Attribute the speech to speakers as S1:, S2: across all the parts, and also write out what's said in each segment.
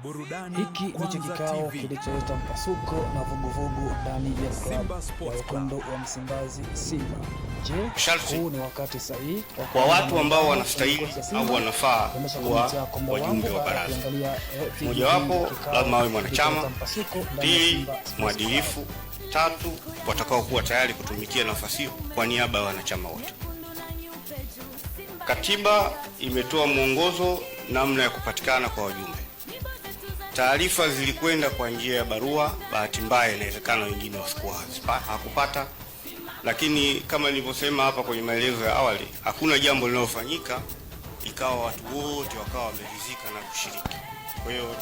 S1: Hiki ndicho kikao kilicholeta mpasuko na vuguvugu ndani ya klabu ya wekundu wa Msimbazi Simba. Je, huu ni wakati sahihi
S2: kwa watu ambao wanastahili au wanafaa kuwa wajumbe wa baraza? Mojawapo, lazima awe mwanachama; pili, mwadilifu; tatu, watakao kuwa tayari kutumikia nafasi hiyo kwa niaba ya wanachama wote. Katiba imetoa mwongozo namna ya kupatikana kwa wajumbe. Taarifa zilikwenda kwa njia ya barua. Bahati mbaya inawezekana wengine hakupata, lakini kama nilivyosema hapa kwenye maelezo ya awali, hakuna jambo linalofanyika ikawa watu wote wakawa wameridhika na kushiriki. Kwa hiyo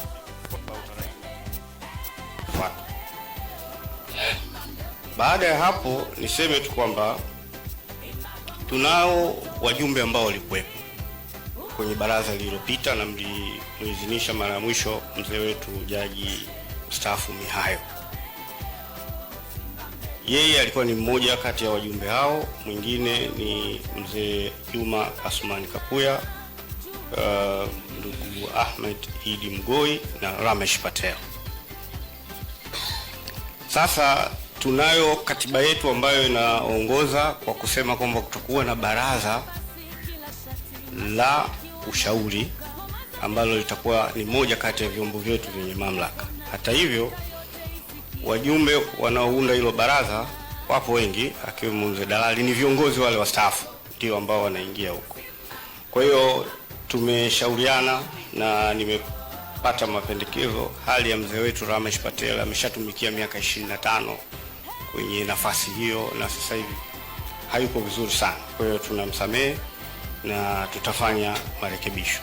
S2: baada ya hapo niseme tu kwamba tunao wajumbe ambao walikuwepo kwenye baraza lililopita na mliidhinisha mara ya mwisho mzee wetu Jaji mstaafu Mihayo. Yeye alikuwa ni mmoja kati ya wajumbe hao. Mwingine ni mzee Juma Asmani Kapuya, ndugu Ahmed Idi Mgoi na Ramesh Patel. Sasa tunayo katiba yetu ambayo inaongoza kwa kusema kwamba kutakuwa na baraza la ushauri ambalo litakuwa ni moja kati ya vyombo vyetu vyenye mamlaka. Hata hivyo, wajumbe wanaounda hilo baraza wapo wengi, akiwemo mzee Dalali. Ni viongozi wale wastaafu ndio ambao wanaingia huko. Kwa hiyo tumeshauriana na nimepata mapendekezo. Hali ya mzee wetu Ramesh Patel ameshatumikia miaka 25 kwenye nafasi hiyo na sasa hivi hayuko vizuri sana. Kwa hiyo tunamsamehe na tutafanya marekebisho.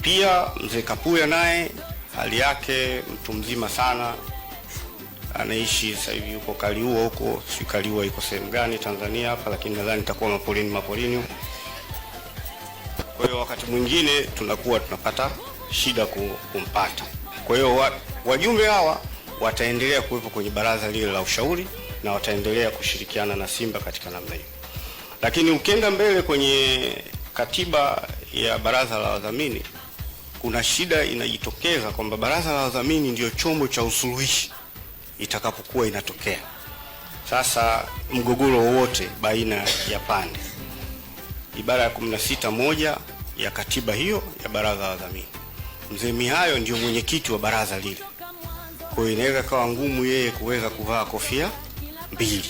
S2: Pia mzee Kapuya naye hali yake, mtu mzima sana, anaishi sasa hivi yuko Kaliua huko, si Kaliua iko sehemu gani Tanzania hapa, lakini nadhani itakuwa mapolini. Kwa hiyo wakati mwingine tunakuwa tunapata shida kumpata. Kwa hiyo wajumbe hawa wataendelea kuwepo kwenye baraza lile la ushauri na wataendelea kushirikiana na Simba katika namna hiyo. Lakini ukienda mbele kwenye katiba ya baraza la wadhamini, kuna shida inajitokeza kwamba baraza la wadhamini ndio chombo cha usuluhishi itakapokuwa inatokea sasa mgogoro wowote baina ya pande. Ibara ya 16(1) ya katiba hiyo ya baraza la wadhamini, mzee Mihayo ndio mwenyekiti wa baraza lile. Kwa hiyo inaweza kawa ngumu yeye kuweza kuvaa kofia mbili,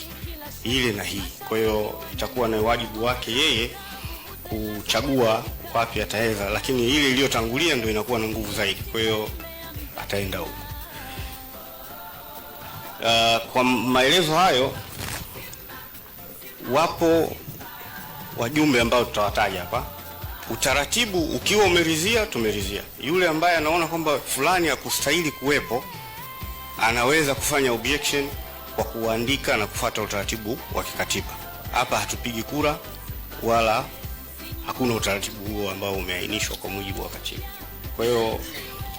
S2: ile na hii. Kwa hiyo itakuwa na wajibu wake yeye kuchagua wapi ataweza, lakini ile iliyotangulia ndio inakuwa na nguvu zaidi. Kwa hiyo ataenda huko. Kwa maelezo hayo, wapo wajumbe ambao tutawataja hapa. Utaratibu ukiwa umeridhia, tumeridhia. Yule ambaye anaona kwamba fulani hakustahili kuwepo, anaweza kufanya objection kwa kuandika na kufuata utaratibu wa kikatiba. Hapa hatupigi kura wala hakuna utaratibu huo ambao umeainishwa kwa mujibu wa katiba. Kwa hiyo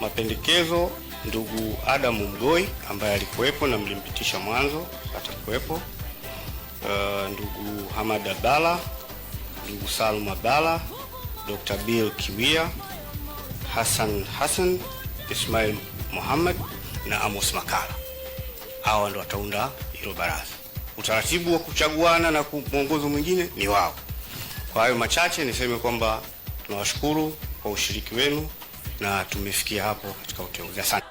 S2: mapendekezo, ndugu Adam Mgoi ambaye alikuwepo na mlimpitisha mwanzo atakuwepo, ndugu Hamad Abdalla, ndugu Salum Abdalla, Dr. Bill Kiwia, Hassan, Ismail Muhammad na Amos Makala. Hawa ndio wataunda hilo baraza. Utaratibu wa kuchaguana na mwongozo mwingine ni wao. Kwa hayo machache niseme kwamba tunawashukuru kwa ushiriki wenu na tumefikia hapo katika uteuzi. Asante.